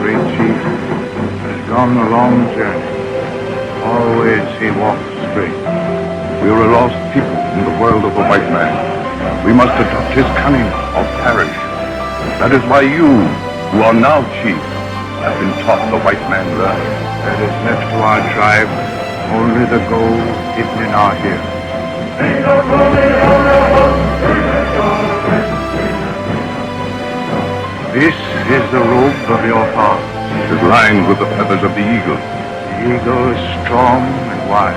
great chief, has gone a long journey. Always he walks straight. We are a lost people in the world of the white man. We must adopt his cunning or perish. That is why you, who are now chief, have been taught the white man learn. There is left to our tribe only the gold hidden in our hair. This is the robe of your father. It is lined with the feathers of the eagle. The eagle is strong and wise.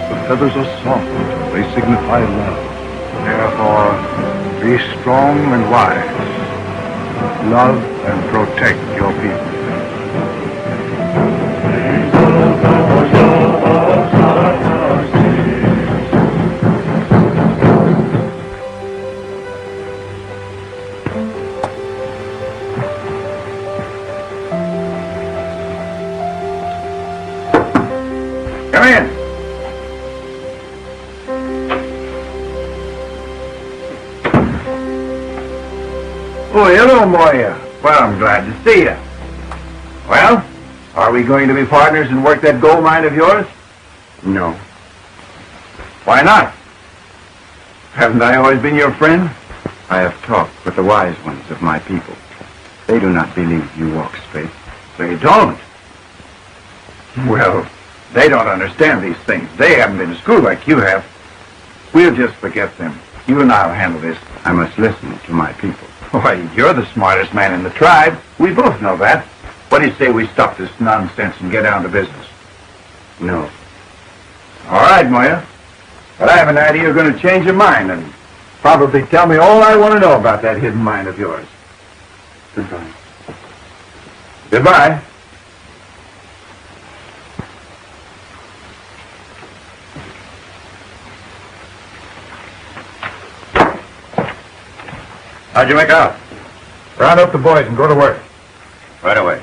The feathers are soft. They signify love. Therefore, be strong and wise. Love and protect your people. Come in. Oh, hello, Moya. Well, I'm glad to see you. Well, are we going to be partners and work that gold mine of yours? No. Why not? Haven't I always been your friend? I have talked with the wise ones of my people. They do not believe you walk straight. They don't. Well, they don't understand these things. They haven't been to school like you have. We'll just forget them. You and I'll handle this. I must listen to my people. Why, you're the smartest man in the tribe. We both know that. What do you say we stop this nonsense and get down to business? No. All right, Moya. But I have an idea you're going to change your mind and probably tell me all I want to know about that hidden mine of yours. Goodbye. Goodbye. How'd you make out? Round up the boys and go to work. Right away.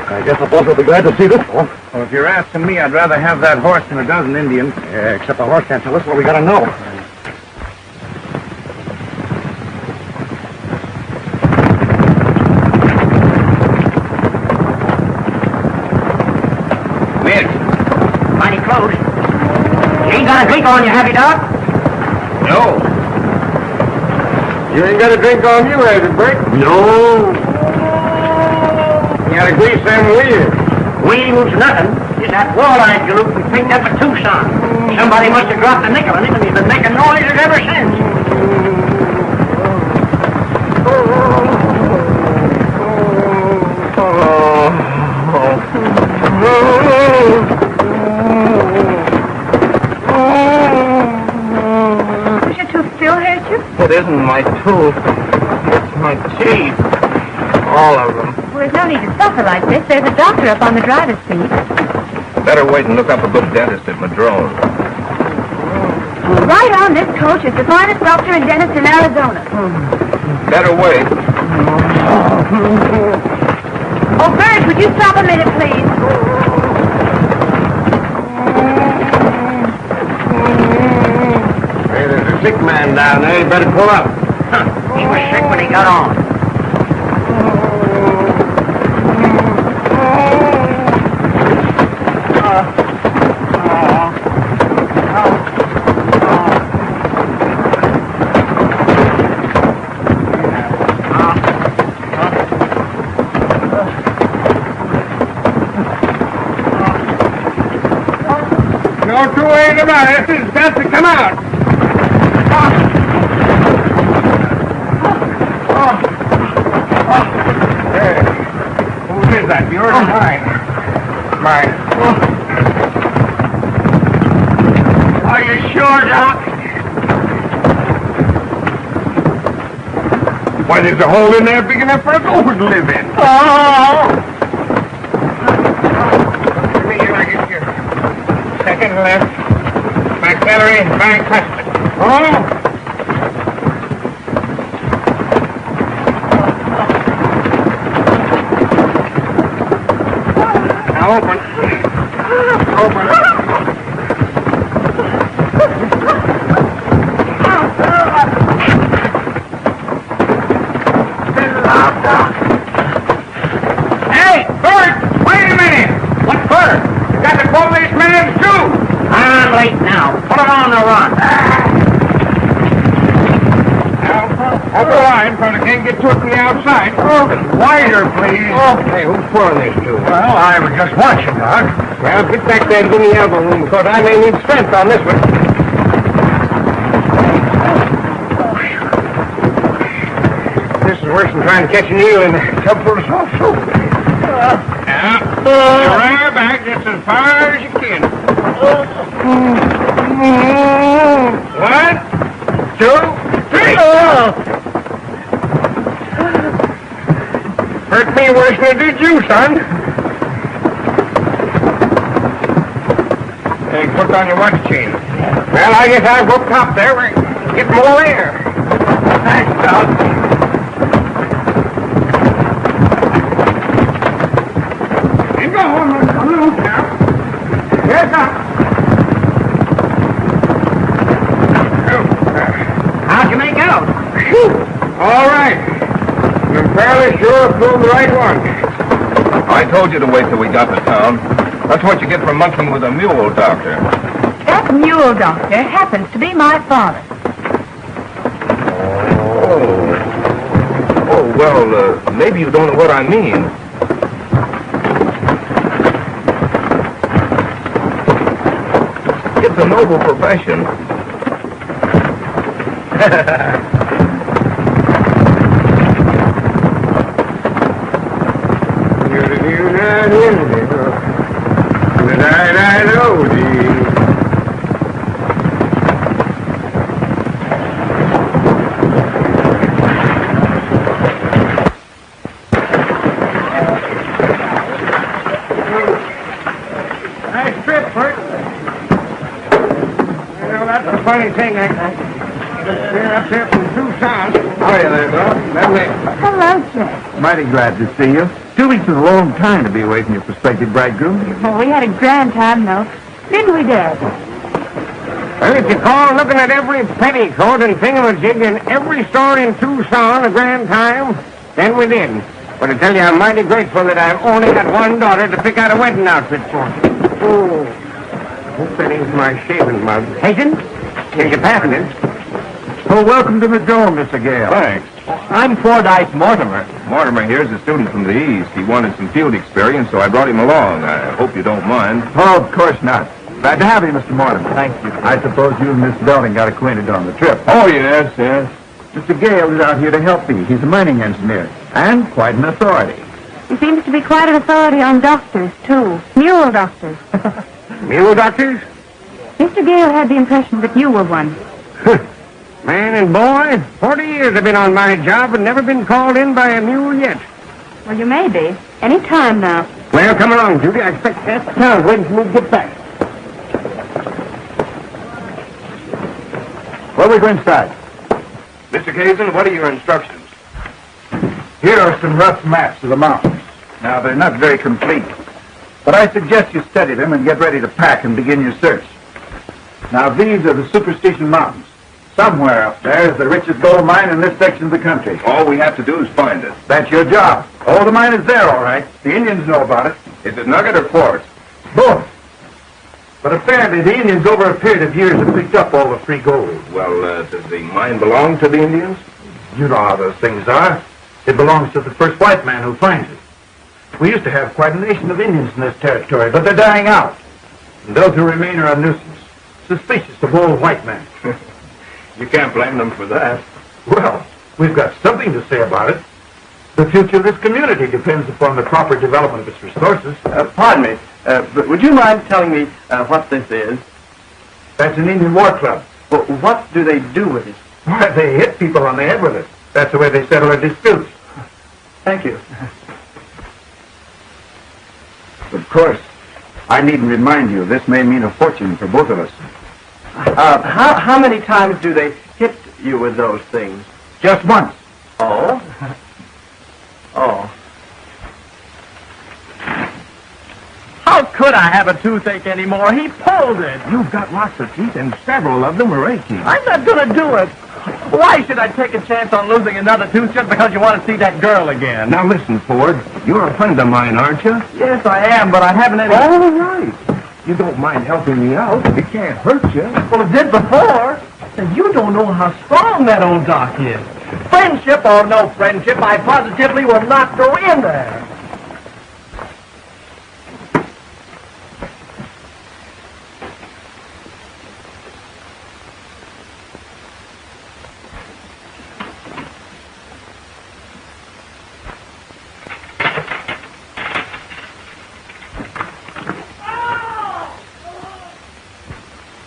I guess the boss will be glad to see this one. Well, if you're asking me, I'd rather have that horse than a dozen Indians. Yeah, except the horse can't tell us what we gotta know. Mitch, mighty close. You ain't got a drink on you, have you, Doc? No. You ain't got a drink on you, have you, Brick? No. You got to grease them wheels. Wheels, nothing. It's that walleye galoot we picked up at Tucson. Somebody must have dropped a nickel in it, and he's been making noises ever since. Does your tooth still hurt you? It isn't my tooth. It's my teeth. All of them. Well, there's no need to suffer like this. There's a doctor up on the driver's seat. Better wait and look up a good dentist at Madrone. Right on, this coach is the finest doctor and dentist in Arizona. Better wait. Oh, Bert, would you stop a minute, please? Hey, there's a sick man down there. You better pull up. He was sick when he got on. No two ways about it. It's got to come out. There. yours or mine? Mine. Are you sure, Doc? Why, there's a hole in there big enough for a goat to live in. Oh! Come here, I get you. Second left. Back celery, back custard. Oh! Now open. Open. Hey, Bert! Wait a minute! What for? You got to pull this man's shoe! I'm late now. Put it on the run. Now, up the line, so they can't get to it from the outside. Wider, please. Okay, who's pulling this to? Well, I was just watching, Doc. Well, get back there and give me elbow room, because I may need strength on this one. This is worse than trying to catch an eel in a tub full of soft soap. Now, you run her back just as far as you can. 1, 2, 3. Hurt me worse than it did you, son. Hey, put on your watch chain. Well, I guess I'll go top there. We're getting more air. Thanks, Doc. Keep going. I'm loose now. Here's up. How'd you make out? All right. I'm fairly sure I pulled the right one. I told you to wait till we got to town. That's what you get for monkeying with a mule, Doctor. That mule doctor happens to be my father. Oh, well, maybe you don't know what I mean. It's a noble profession. Nice trip, Bert. You know, that's the funny thing. I just clear up here from Tucson. How are you there, Doc? Hello, Jack. Mighty glad to see you. 2 weeks is a long time to be away from your prospective bridegroom. Well, we had a grand time, though. Didn't we, Dad? Well, if you call looking at every petticoat and thingamajig in every store in Tucson a grand time, then we did. But I tell you, I'm mighty grateful that I've only got one daughter to pick out a wedding outfit for. Oh, hope that ain't my shaving mug. Hazen? Here's your patent. Oh, welcome to the dome, Mr. Gale. Thanks. I'm Fordyce Mortimer. Mortimer here's a student from the East. He wanted some field experience, so I brought him along. I hope you don't mind. Oh, of course not. Glad to have you, Mr. Mortimer. Thank you. I suppose you and Miss Belding got acquainted on the trip. Oh, yes. Mr. Gale is out here to help me. He's a mining engineer, and quite an authority. He seems to be quite an authority on doctors, too. Mule doctors. Mule doctors? Mr. Gale had the impression that you were one. Man and boy, 40 years I've been on my job and never been called in by a mule yet. Well, you may be. Any time now. Well, come along, Judy. I expect that sounds waiting for me to get back. Well, we go inside. Mr. Kazin, what are your instructions? Here are some rough maps of the mountains. Now, they're not very complete, but I suggest you study them and get ready to pack and begin your search. Now, these are the Superstition Mountains. Somewhere up there is the richest gold mine in this section of the country. All we have to do is find it. That's your job. Oh, the mine is there, all right. The Indians know about it. Is it nugget or quartz? Both. But apparently the Indians over a period of years have picked up all the free gold. Well, does the mine belong to the Indians? You know how those things are. It belongs to the first white man who finds it. We used to have quite a nation of Indians in this territory, but they're dying out. And those who remain are a nuisance, suspicious of all white men. You can't blame them for that. Well, we've got something to say about it. The future of this community depends upon the proper development of its resources. Pardon me, but would you mind telling me what this is? That's an Indian war club. Well, what do they do with it? Why, they hit people on the head with it. That's the way they settle their disputes. Thank you. Of course, I needn't remind you, this may mean a fortune for both of us. How many times do they hit you with those things? Just once. Oh? Oh. How could I have a toothache anymore? He pulled it. You've got lots of teeth, and several of them are aching. I'm not going to do it. Why should I take a chance on losing another tooth just because you want to see that girl again? Now listen, Ford. You're a friend of mine, aren't you? Yes, I am, but I haven't any... All right. You don't mind helping me out. It can't hurt you. Well, it did before. And you don't know how strong that old doc is. Friendship or no friendship, I positively will not go in there.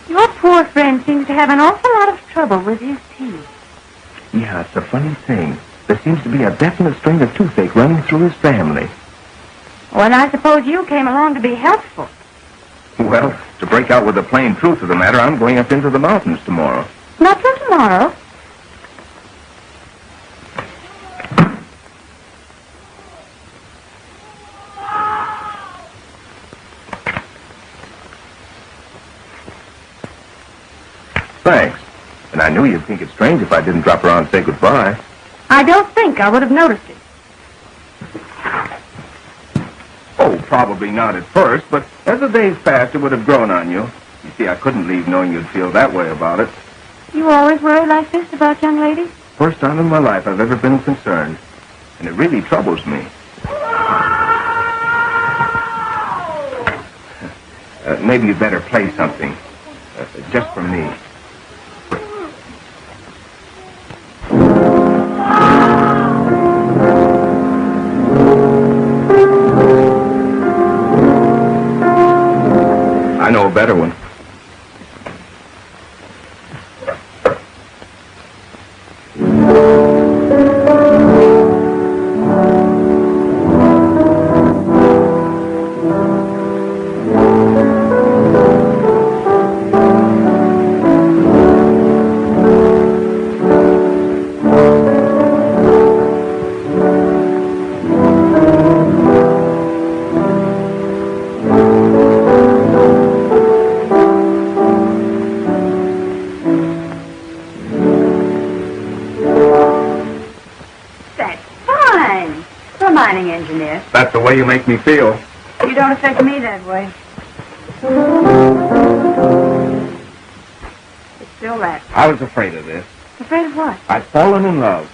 Your poor friend seems to have an awful lot of trouble with his teeth. Yeah, it's a funny thing. There seems to be a definite strain of toothache running through his family. Well, I suppose you came along to be helpful. Well, to break out with the plain truth of the matter, I'm going up into the mountains tomorrow. Not till tomorrow. Thanks. And I knew you'd think it strange if I didn't drop around and say goodbye. I don't think I would have noticed it. Oh, probably not at first, but as the days passed, it would have grown on you. You see, I couldn't leave knowing you'd feel that way about it. You always worry like this about young ladies? First time in my life I've ever been concerned. And it really troubles me. Maybe you'd better play something. Just for me. I know a better one. Engineer. That's the way you make me feel. You don't affect me that way. It's still that. I was afraid of this. Afraid of what? I'd fallen in love.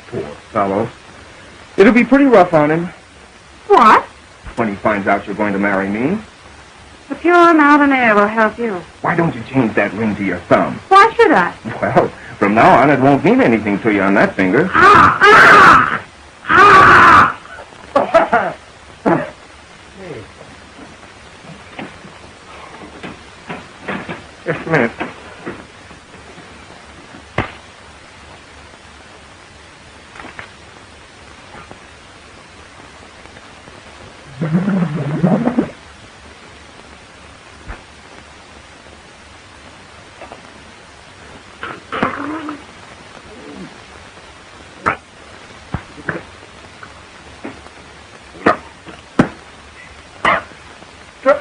Poor fellow. It'll be pretty rough on him What? when he finds out you're going to marry me. The pure mountain air will help you. Why don't you change that ring to your thumb? Why should I? Well, from now on, it won't mean anything to you on that finger. Just a minute.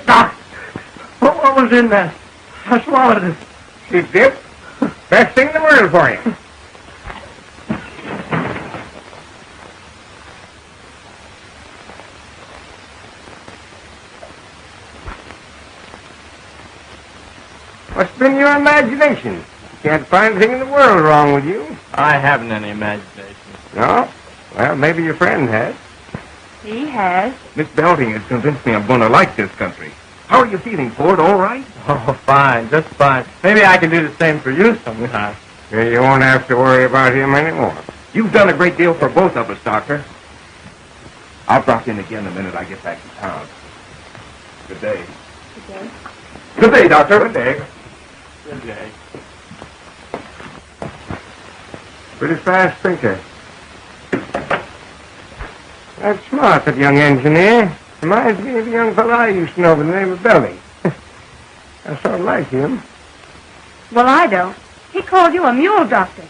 Doc, what was in that? I swallowed it. She's dip. Best thing in the world for you. What's been your imagination? You can't find a thing in the world wrong with you. I haven't any imagination. No? Well, maybe your friend has. He has. Miss Belting has convinced me I'm going to like this country. How are you feeling, Ford? All right? Oh, fine, just fine. Maybe I can do the same for you sometime. You won't have to worry about him anymore. You've done a great deal for both of us, Doctor. I'll drop in again the minute I get back to town. Good day. Good day. Good day, Doctor. Good day. Good day. Pretty fast thinker. That's smart, that young engineer. Reminds me of a young fellow I used to know by the name of Belly. I sort of like him. Well, I don't. He called you a mule doctor.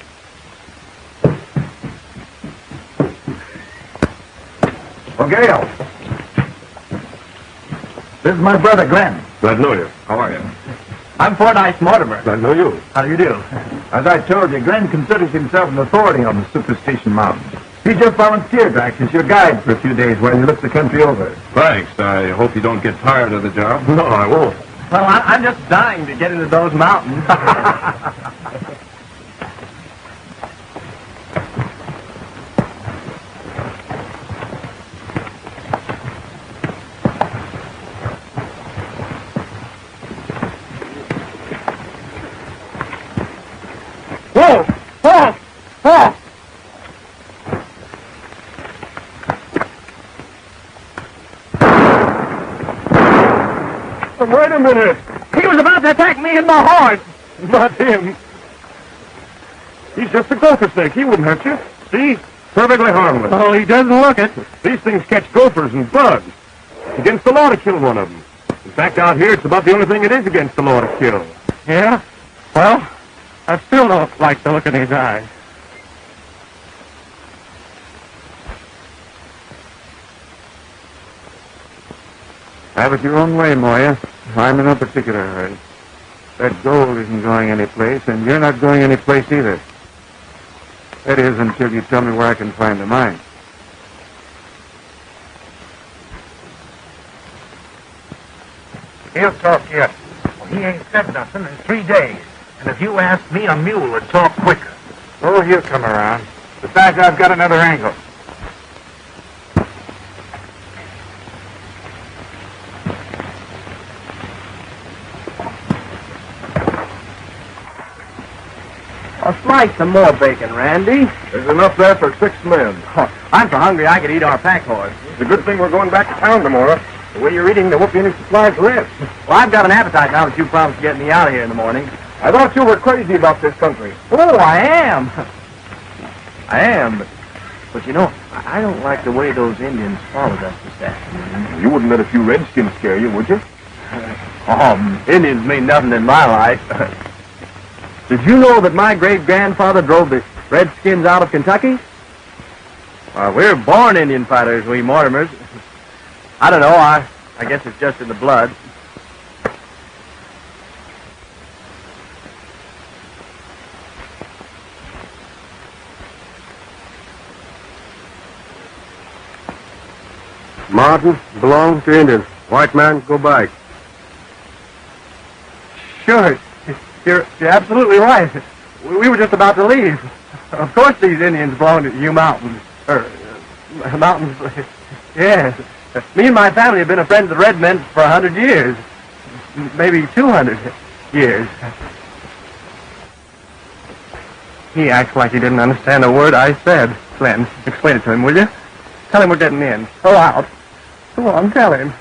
Well, Gail. This is my brother, Glenn. Glad to know you. How are you? I'm Fordyce Mortimer. Glad to know you. How do you do? As I told you, Glenn considers himself an authority on the Superstition Mountains. He just volunteered to act as your guide for a few days while he looks the country over. Thanks. I hope you don't get tired of the job. No, I won't. Well, I'm just dying to get into those mountains. Whoa! Whoa! Whoa! Wait a minute. He was about to attack me and my horse. Not him. He's just a gopher snake. He wouldn't hurt you. See? Perfectly harmless. Oh, he doesn't look it. These things catch gophers and bugs. It's against the law to kill one of them. In fact, out here, it's about the only thing it is against the law to kill. Yeah? Well, I still don't like the look in his eyes. Have it your own way, Moya. I'm in no particular hurry. That gold isn't going anyplace, and you're not going anyplace either. That is, until you tell me where I can find the mine. He'll talk yet. He ain't said nothing in 3 days. And if you ask me, a mule would talk quicker. Oh, he'll come around. Besides, I've got another angle. I'll slice some more bacon, Randy. There's enough there for 6 men. I'm so hungry I could eat our pack horse. It's a good thing we're going back to town tomorrow. The way you're eating, there won't be any supplies left. Well, I've got an appetite now that you promised to get me out of here in the morning. I thought you were crazy about this country. Oh, I am. I am, but you know, I don't like the way those Indians followed us this afternoon. You wouldn't let a few redskins scare you, would you? Indians mean nothing in my life. Did you know that my great-grandfather drove the Redskins out of Kentucky? We're born Indian fighters, we Mortimers. I don't know, I guess it's just in the blood. Mountain belong to Indians. White man, go back. Sure, you're absolutely right. We were just about to leave. Of course these Indians belong to you mountains. Mountains, yes. Me and my family have been friends of the red men for 100 years. Maybe 200 years. He acts like he didn't understand a word I said. Glenn, explain it to him, will you? Tell him we're getting in. Go out. Go on, tell him.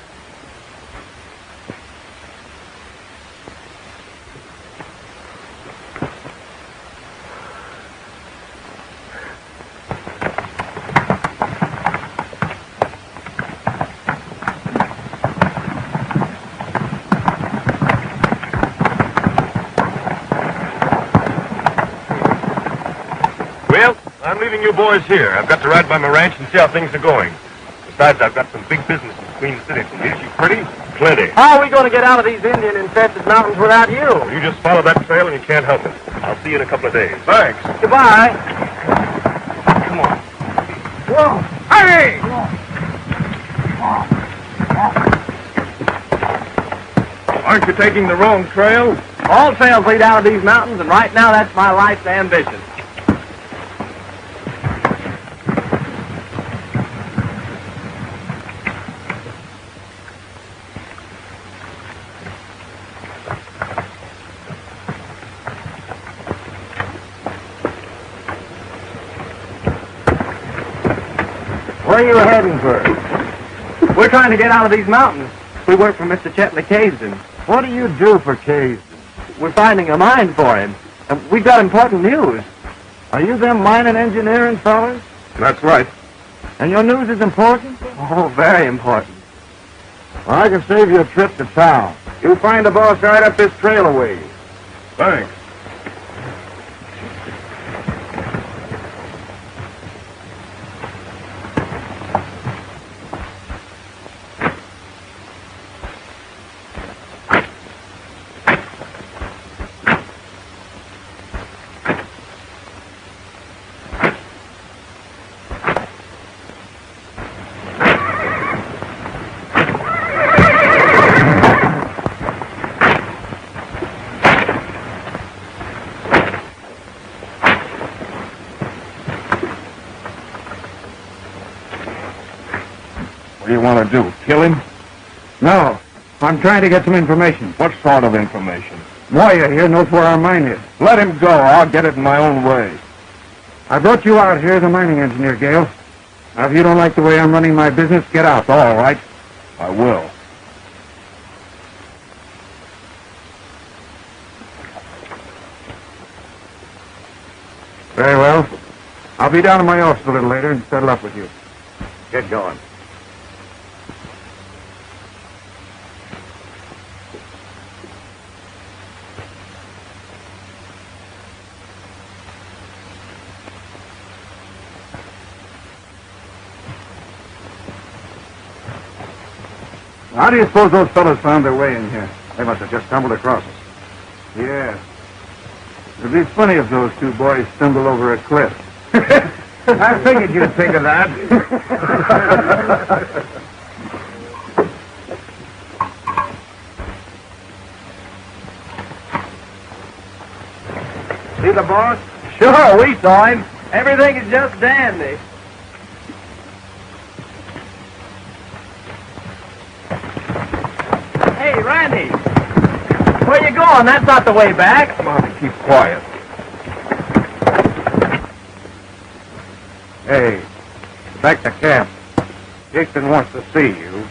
Well, I'm leaving you boys here. I've got to ride by my ranch and see how things are going. Besides, I've got some big business in Queen City. Is you pretty? Plenty. How are we going to get out of these Indian-infested mountains without you? You just follow that trail and you can't help it. I'll see you in a couple of days. Thanks. Goodbye. Come on. Whoa. Hey! Aren't you taking the wrong trail? All trails lead out of these mountains, and right now that's my life's ambition. Where are you heading for? We're trying to get out of these mountains. We work for Mr. Chetley Caisden. What do you do for Caves? We're finding a mine for him. And we've got important news. Are you them mining engineering fellas? That's right. And your news is important? Oh, very important. Well, I can save you a trip to town. You find the boss right up this trail a ways. Thanks. What do you want to do? Kill him? No. I'm trying to get some information. What sort of information? Moya here knows where our mine is. Let him go. I'll get it in my own way. I brought you out here as a mining engineer, Gale. Now, if you don't like the way I'm running my business, get out. All right. I will. Very well. I'll be down in my office a little later and settle up with you. Get going. How do you suppose those fellows found their way in here? They must have just stumbled across us. Yeah. It'd be funny if those two boys stumbled over a cliff. I figured you'd think of that. See the boss? Sure, we saw him. Everything is just dandy. Hey, Randy. Where you going? That's not the way back. Come on, keep quiet. Hey, back to camp. Dixon wants to see you.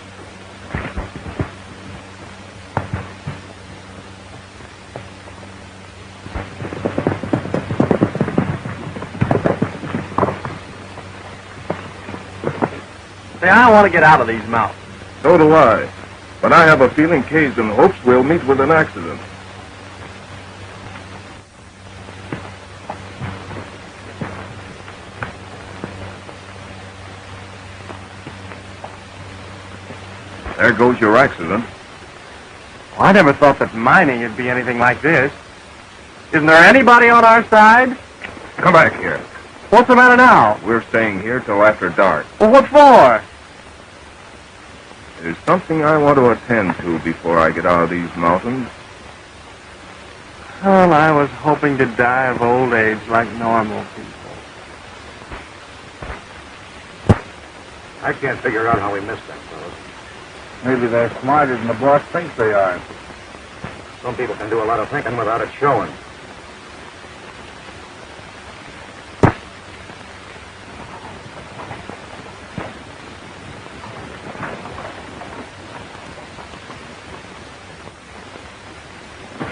See, I want to get out of these mountains. So do I. But I have a feeling Caisden hopes we'll meet with an accident. There goes your accident. Well, I never thought that mining would be anything like this. Isn't there anybody on our side? Come back here. What's the matter now? We're staying here till after dark. Well, what for? There's something I want to attend to before I get out of these mountains. Well, I was hoping to die of old age like normal people. I can't figure out how we missed that, fellas. Maybe they're smarter than the boss thinks they are. Some people can do a lot of thinking without it showing.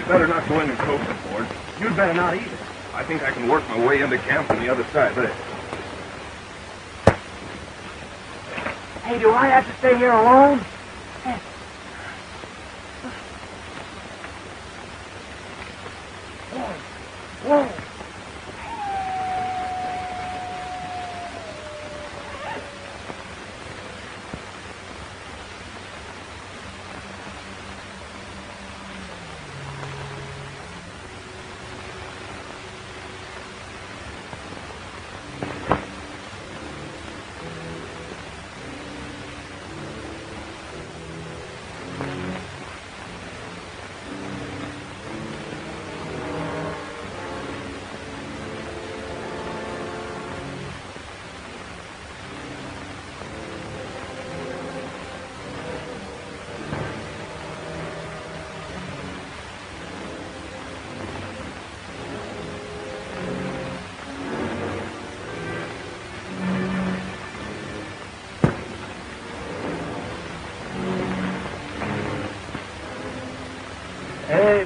Better not go any closer, Ford. You'd better not either. I think I can work my way into camp on the other side there. Hey, do I have to stay here alone? Whoa.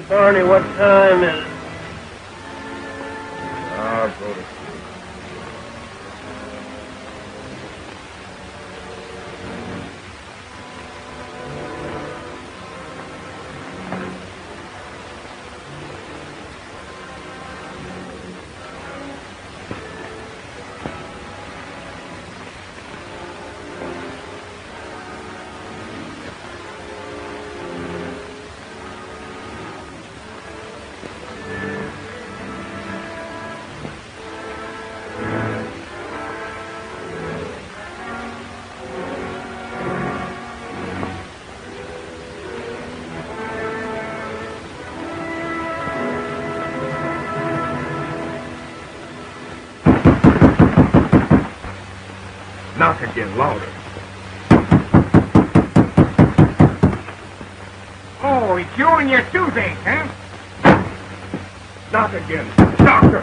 Barney, what time is it? I'll go to Knock again, louder. Oh, it's you and your toothache, huh? Knock again. Doctor!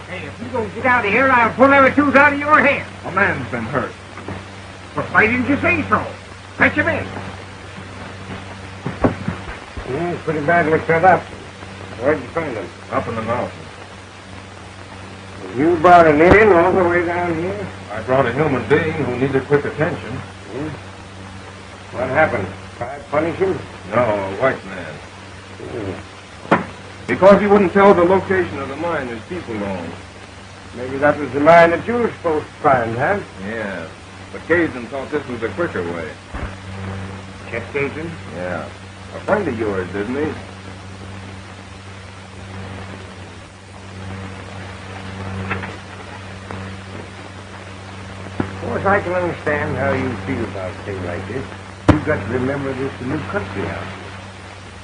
Hey, if you don't get out of here, I'll pull every tooth out of your head. A man's been hurt. Well, why didn't you say so? Fetch him in. Yeah, he's pretty badly cut up. Where'd you find him? Up in the mountains. You brought an Indian all the way down here? I brought a human being who needed quick attention. What happened? Tried to punish him? No, a white man. Because he wouldn't tell the location of the mine his people owned. Maybe that was the mine that you were supposed to find, huh? Yeah. But Cajun thought this was a quicker way. Check Cajun? Yeah. A friend of yours, isn't he? Of course, I can understand how you feel about a thing like this. You've got to remember this is a new country out here.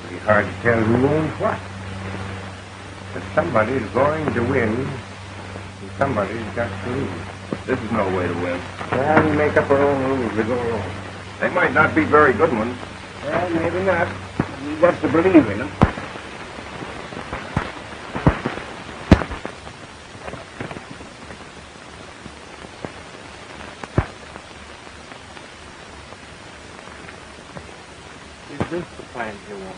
Pretty hard to tell who owns what. But somebody's going to win, and somebody's got to lose. This is no way to win. Well, we make up our own rules as we go along. They might not be very good ones. Well, maybe not. We've got to believe in them. Is this the plan, dear woman?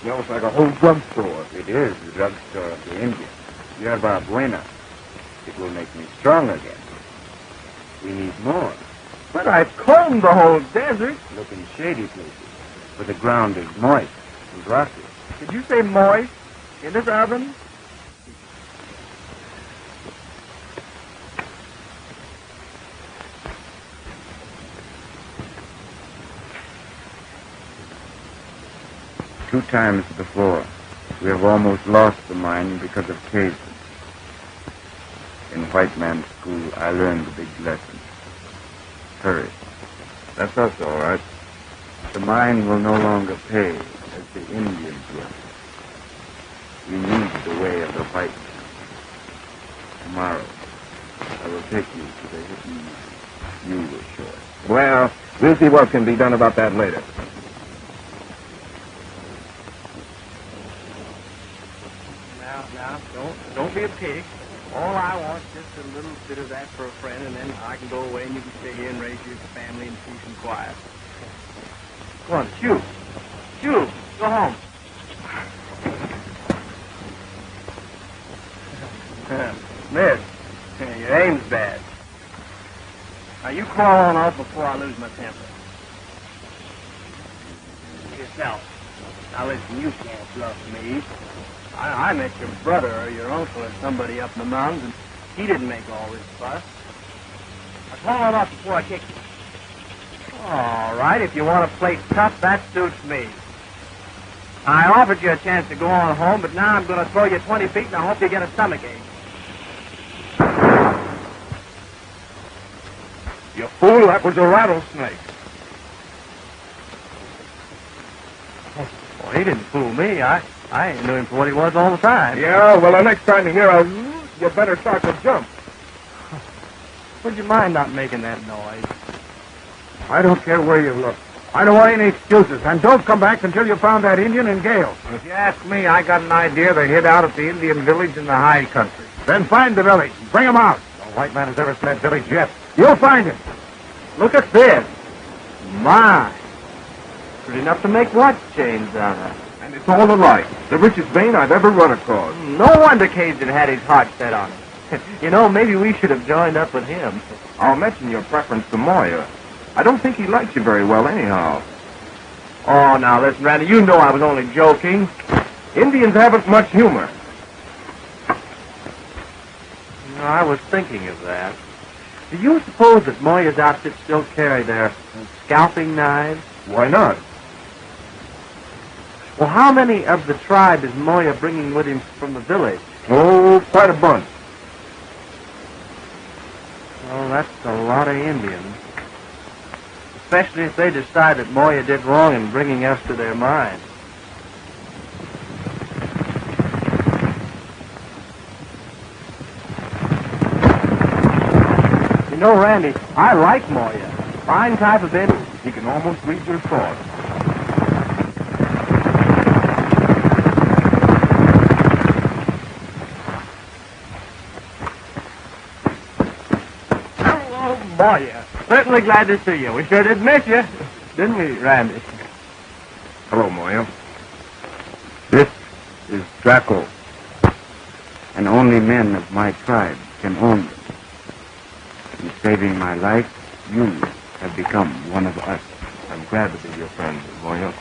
Smells like a whole drugstore. It is the drugstore of the Indians. Yerba buena. It will make me strong again. We need more. But I've combed the whole desert. Look in shady places, where the ground is moist and rocky. Did you say moist? In this oven? Two times before, we have almost lost the mine because of Cajun. In white man's school, I learned a big lesson. Hurry. That's us, all right. The mine will no longer pay as the Indians will. We need the way of the white man. Tomorrow, I will take you to the hidden mine. You will show it. Well, we'll see what can be done about that later. Now, don't be a pig. All I want is just a little bit of that for a friend, and then I can go away and you can stay here and raise your family in peace and quiet. Go on, shoo. Shoo. Go home. Miss, your aim's bad. Now, you crawl on off before I lose my temper. Yourself. Now, listen, you can't bluff me. I met your brother or your uncle or somebody up in the mountains, and he didn't make all this fuss. Now, call on off before I kick you. All right, if you want to play tough, that suits me. I offered you a chance to go on home, but now I'm going to throw you 20 feet, and I hope you get a stomachache. You fool, that was a rattlesnake. Well, he didn't fool me. I knew him for what he was all the time. Yeah, well, the next time you hear a you better start to jump. Would you mind not making that noise? I don't care where you look. I don't want any excuses. And don't come back until you found that Indian in Gale. If you ask me, I got an idea they hid out at the Indian village in the high country. Then find the village. Bring them out. white man has ever seen that village yet. You'll find him. Look at this. My. Good enough to make watch chains out of. And it's all alike. The richest vein I've ever run across. No wonder Cajun had his heart set on it. You know, maybe we should have joined up with him. I'll mention your preference to Moya. I don't think he likes you very well anyhow. Oh, now listen, Randy, you know I was only joking. Indians haven't much humor. No, I was thinking of that. Do you suppose that Moya's outfit still carry their scalping knives? Why not? Well, how many of the tribe is Moya bringing with him from the village? Oh, quite a bunch. Oh, that's a lot of Indians. Especially if they decide that Moya did wrong in bringing us to their mine. You know, Randy, I like Moya. Fine type of Indian. He can almost read your thoughts. Hello, Moya. Certainly glad to see you. We sure did miss you, didn't we, Randy? Hello, Moya. This is Draco. And only men of my tribe can own them. In saving my life, you have become one of us. I'm glad to be your friend, Moya.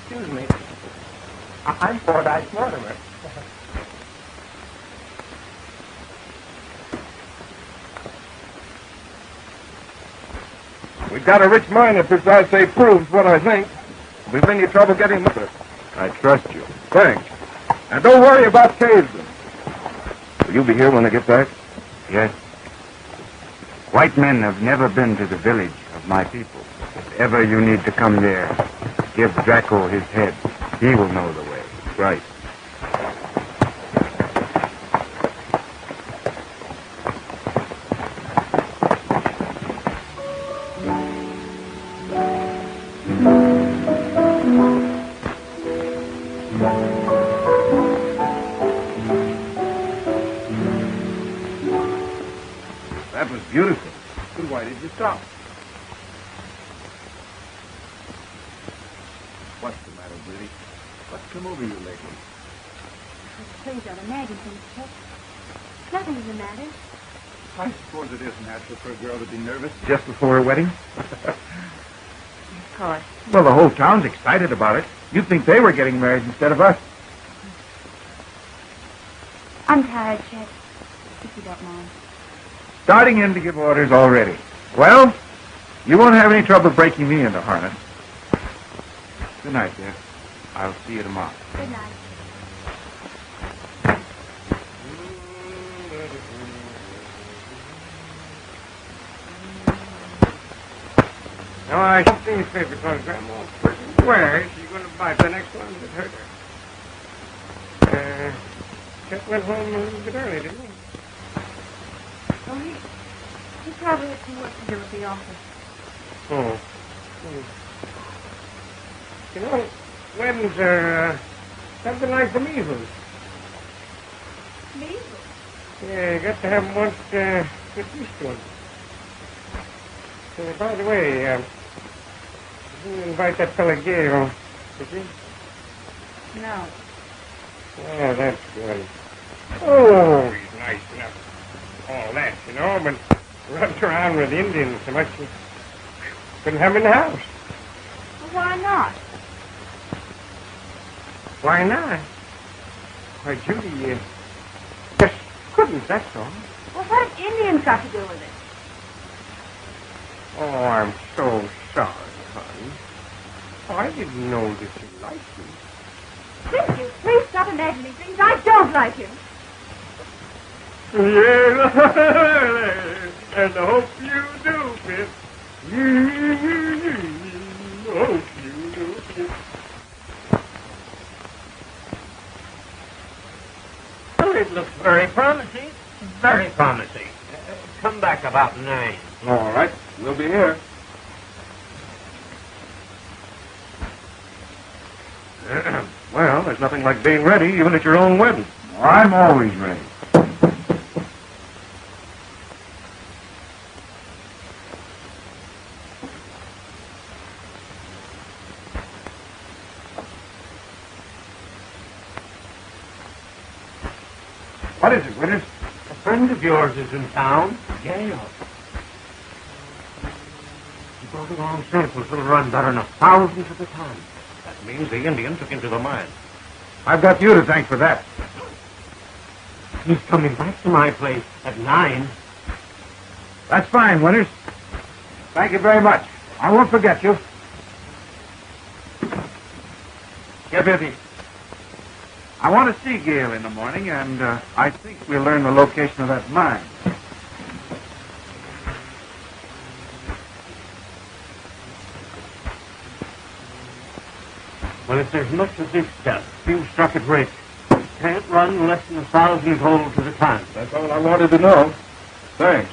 Excuse me. I'm Fordyce Mortimer. We've got a rich mine if this, I say, proves what I think. If we've any trouble getting with it. I trust you. Thanks. And don't worry about caves. Will you be here when I get back? Yes. White men have never been to the village of my people. If ever you need to come there, give Draco his head. He will know the way. Right. That was beautiful. But why did you stop? What's the matter, Biddy? What's come over you lately? Please don't imagine things, Chuck. Nothing's the matter. I suppose it is natural for a girl to be nervous just before her wedding. Of course. Well, the whole town's excited about it. You'd think they were getting married instead of us. I'm tired, Chet. If you don't mind. Starting in to give orders already. Well, you won't have any trouble breaking me into harness. Good night, dear. I'll see you tomorrow. Good night. No, I should see this paper because Grandma's pretty where she's going to buy the next one that hurt her. Chet went home a little bit early, didn't he? Oh, he probably had some work to do at the office. Oh. You know, weddings are something like the measles. Measles? Yeah, you got to have them once to get used to them. By the way, you didn't invite that fella Gale, did you? No. Oh, that's good. Oh, he's nice enough. All that, you know, but runs around with Indians so much you couldn't have him in the house. Well, why not? Why not? Why, Judy, you just couldn't, that's all. Well, what have Indians got to do with it? Oh, I'm so sorry, honey. Oh, I didn't know that you liked him. Will you please stop imagining things? I don't like him. Yeah, and I hope you do, Miss. Hope you do. Oh, it looks very promising. Very promising. come back about 9. All right. We'll be here. Well, there's nothing like being ready, even at your own wedding. I'm always ready. What is it, Winters? A friend of yours is in town. Gale. He brought along samples that'll run better than 1,000 at a time. That means the Indian took into the mine. I've got you to thank for that. He's coming back to my place at 9. That's fine, Winters. Thank you very much. I won't forget you. Get busy. I want to see Gale in the morning, and I think we'll learn the location of that mine. Well, if there's much as this stuff, you struck it rich. Can't run less than 1,000 holes at a time. That's all I wanted to know. Thanks.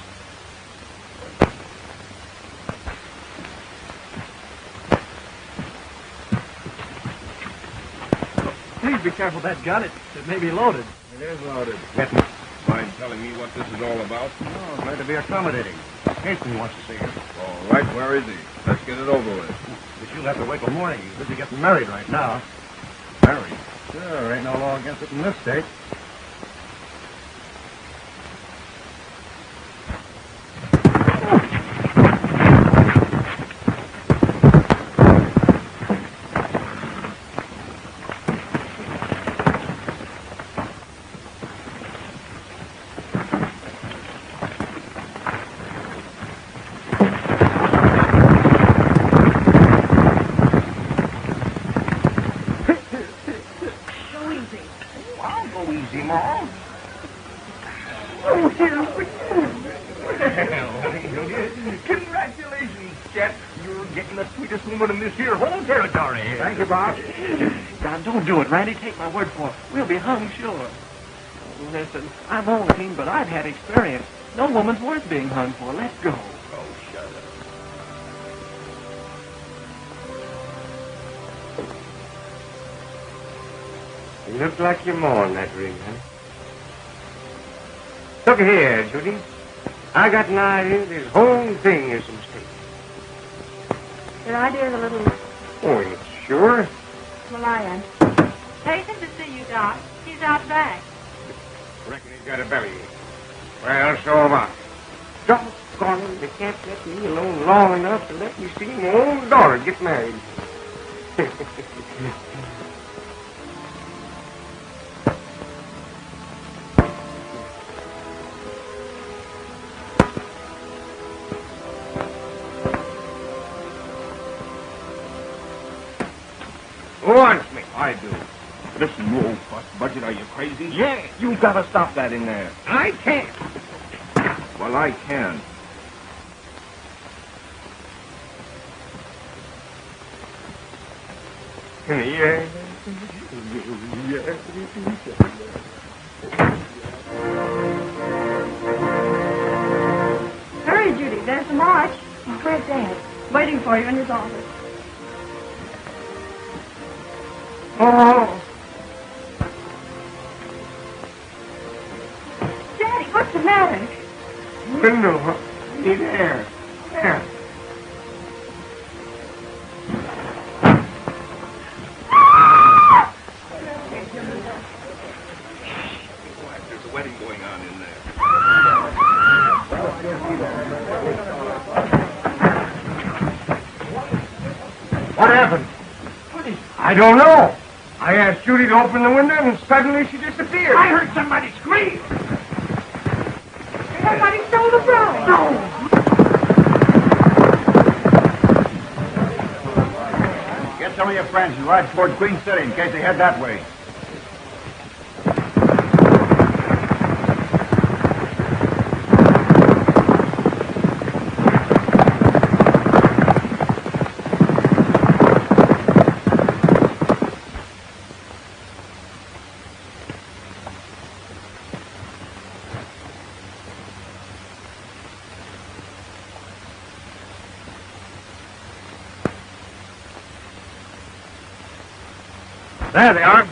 Please be careful of that gun. It may be loaded. It is loaded. Mind telling me what this is all about? Oh, glad to be accommodating. Hastings wants to see you. All right, where is he? Let's get it over with. But you'll have to wait till morning. He's busy getting married right now. Married? Sure, ain't no law against it in this state. Congratulations, Chet. You're getting the sweetest woman in this here whole territory. Thank you, Bob. Now, don't do it, Randy. Take my word for it. We'll be hung sure. Oh, listen, I'm old, King, but I've had experience. No woman's worth being hung for. Let's go. Oh, shut up. You look like you're more than that ring, huh? Look here, Judy. I got an idea this whole thing is a mistake. Your idea's a little Oh, you sure? Moya. Hasten to see you, Doc. He's out back. Reckon he's got a bellyache. Well, so am I. Doggone it, they can't let me alone long enough to let me see my own daughter get married. Who wants me? I do. Listen, you old fuss budget, are you crazy? Yeah. You've got to stop that in there. I can't. Well, I can. Yeah. Hurry, Judy. There's the march. Where's Dad? Waiting for you in his office. Oh. Daddy, what's the matter? Window, huh? Need air. There. There's a wedding going on in there. What happened? I don't know. I asked Judy to open the window, and suddenly she disappeared. I heard somebody scream. Somebody stole the bride. No. Get some of your friends and ride toward Queen City in case they head that way. There they are.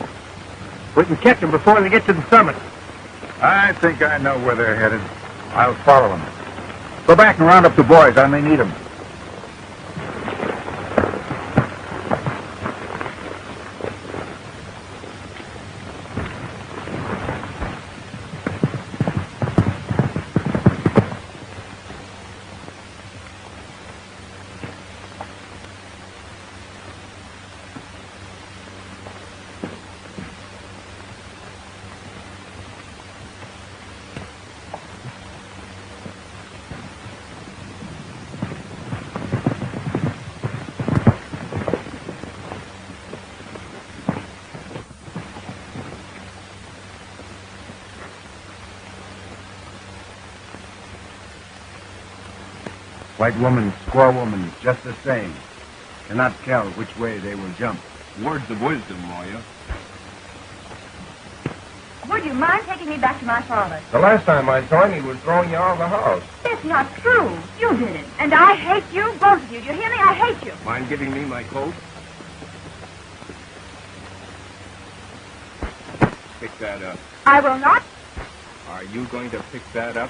We can catch them before they get to the summit. I think I know where they're headed. I'll follow them. Go back and round up the boys. I may need them. White woman, squaw woman, just the same. Cannot tell which way they will jump. Words of wisdom, Moya. Would you mind taking me back to my father? The last time I saw him, he was throwing you out of the house. That's not true. You did it. And I hate you, both of you. Do you hear me? I hate you. Mind giving me my coat? Pick that up. I will not. Are you going to pick that up?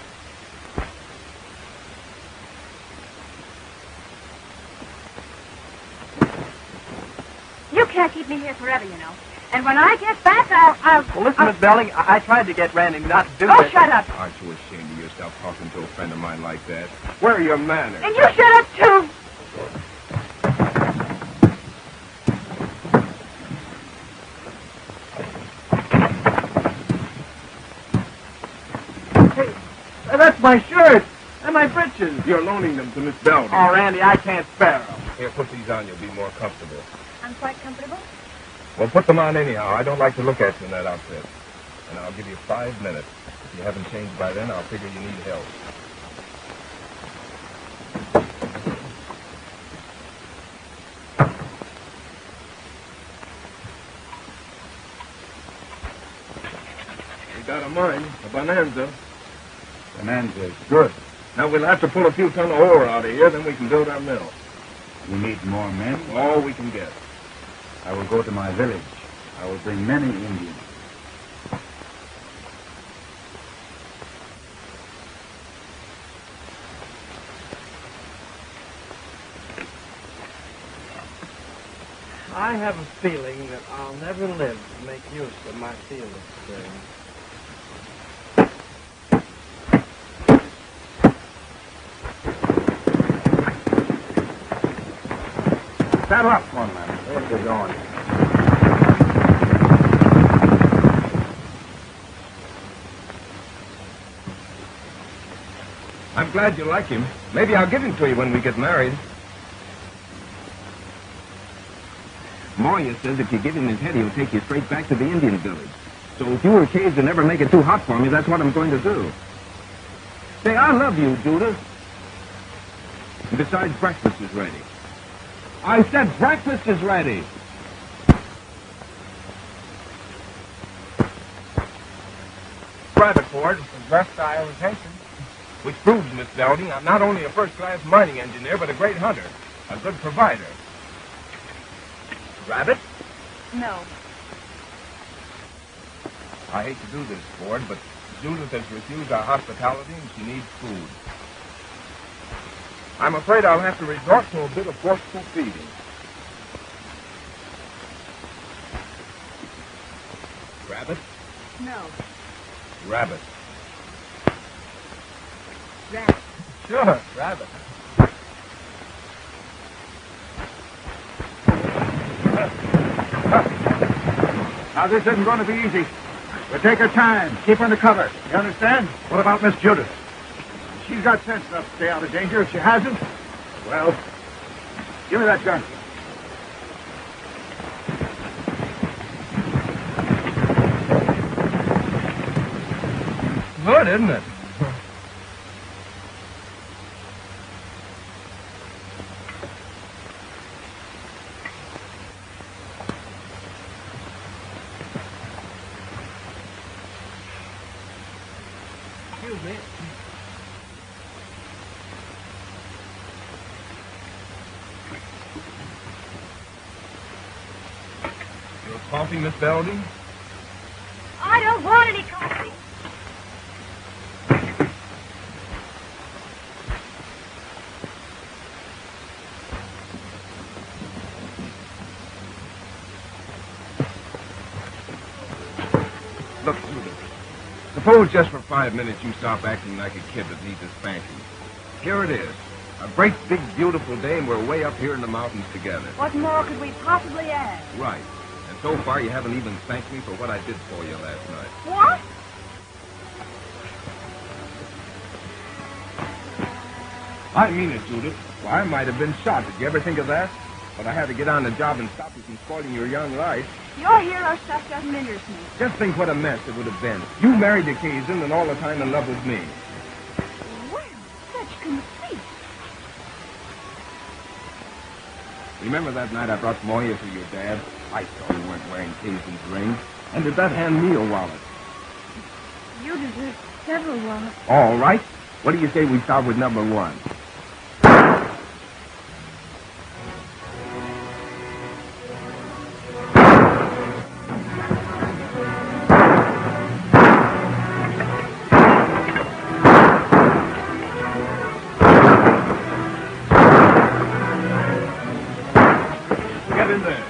You can't keep me here forever, you know. And when I get back, I'll... Well, listen, Miss Belding, I tried to get Randy not to do Oh, this. shut up. Aren't you ashamed of yourself talking to a friend of mine like that? Where are your manners? And you shut up, too. Hey, that's my shirt and my breeches. You're loaning them to Miss Belding. Oh, Randy, I can't spare them. Here, put these on. You'll be more comfortable. I'm quite comfortable. Well, put them on anyhow. I don't like to look at you in that outfit. And I'll give you 5 minutes. If you haven't changed by then, I'll figure you need help. We got a mine, a bonanza. Bonanza is good. Now we'll have to pull a few ton of ore out of here, then we can build our mill. We need more men. All we can get. I will go to my village. I will bring many Indians. I have a feeling that I'll never live to make use of my field experience. Saddle up, one man. Where's they going? I'm glad you like him. Maybe I'll give him to you when we get married. Moya says if you give him his head, he'll take you straight back to the Indian village. So if you were caged and never make it too hot for me, that's what I'm going to do. Say, I love you, Judith. And besides, breakfast is ready. I said breakfast is ready. Private Ford is dressed to our attention. Which proves, Miss Belding, I'm not only a first-class mining engineer, but a great hunter, a good provider. Rabbit? No. I hate to do this, Ford, but Judith has refused our hospitality and she needs food. I'm afraid I'll have to resort to a bit of forceful feeding. Rabbit? No. Rabbit. Rabbit. Sure, rabbit. Now, this isn't going to be easy. We'll take our time. Keep her under cover. You understand? What about Miss Judith? She's got sense enough to stay out of danger. If she hasn't, well, give me that gun. Good, isn't it? Excuse me. You'll coffee, Miss Belding? I don't want any coffee. Look, Judith. Suppose just for 5 minutes you stop acting like a kid that needs a spanking. Here it is. A great, big, beautiful day, and we're way up here in the mountains together. What more could we possibly ask? Right. And so far, you haven't even thanked me for what I did for you last night. What? I mean it, Judith. Well, I might have been shot. Did you ever think of that? But I had to get on the job and stop you from spoiling your young life. Your hero stuff doesn't interest me. Just think what a mess it would have been. You married occasion and all the time in love with me. Well, such conceit. Remember that night I brought Moya to your dad? I saw you weren't wearing Casey's ring. And did that hand me a wallet? You deserve several wallets. All right. What do you say we start with number 1? Get in there.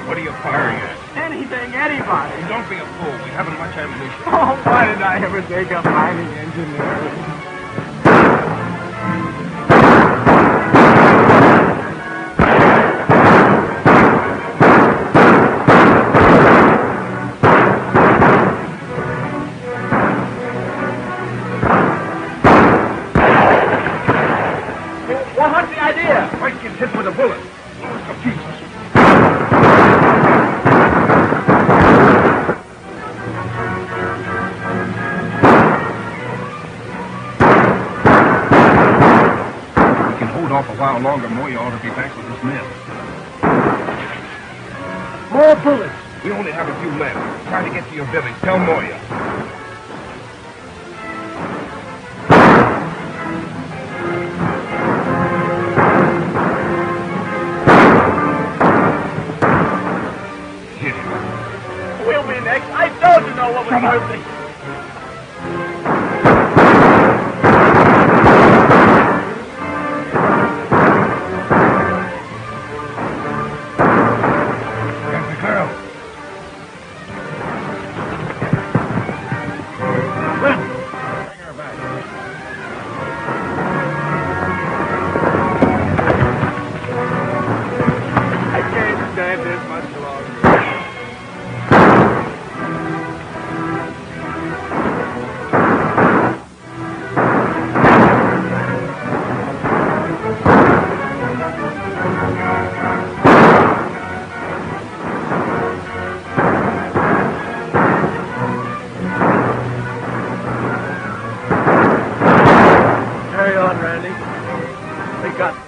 What are you firing at? Anything, anybody. Don't be a fool. We haven't much ammunition. Oh, why did I ever take up mining engineering? Well, what's the idea? Mike gets hit with a bullet. Blows to pieces. We can hold off a while longer. Moya ought to be back with his men. More bullets. We only have a few left. Try to get to your village. Tell Moya. Hit him. We'll be next. I told you know what was happening. That's the girl. Bring her back. I can't stand this much longer. Carry on, Randy. They got me.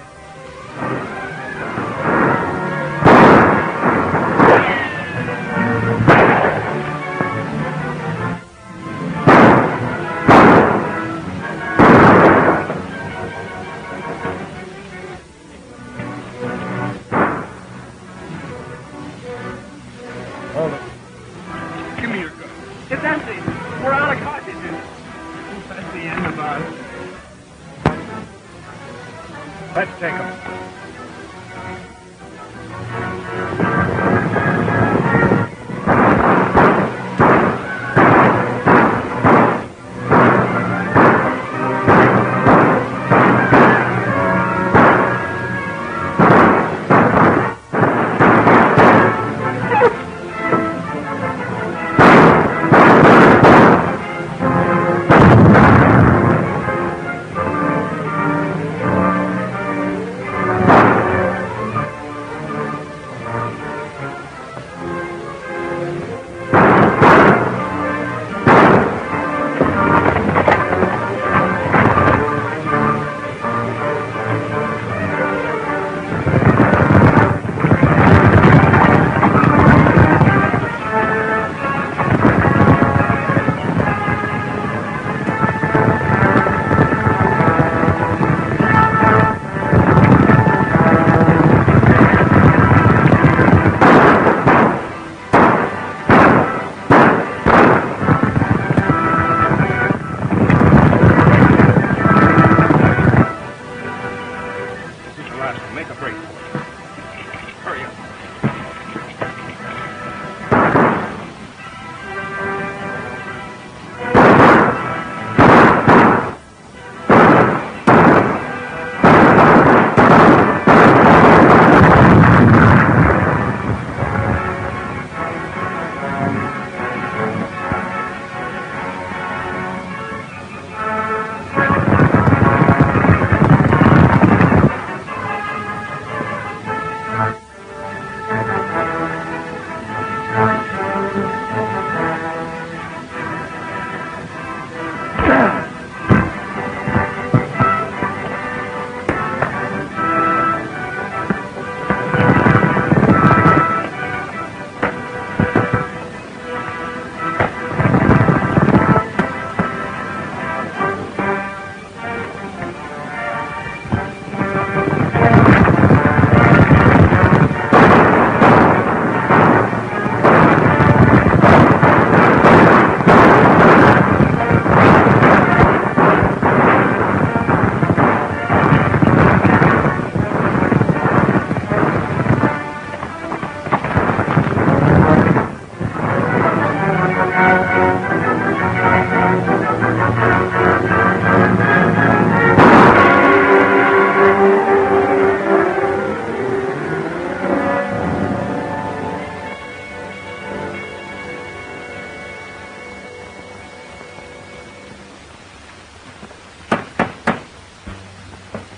Hold it. Give me your gun. It's empty. We're out of cartridges. That's the end of us. Let's take him.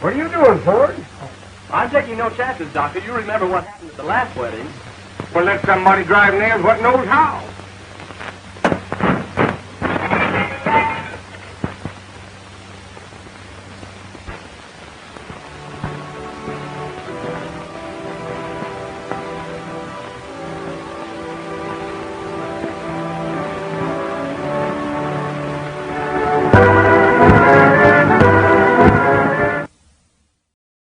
What are you doing, Ford? I'm taking no chances, Doctor. You remember what happened at the last wedding. Well, let somebody drive nails what knows how.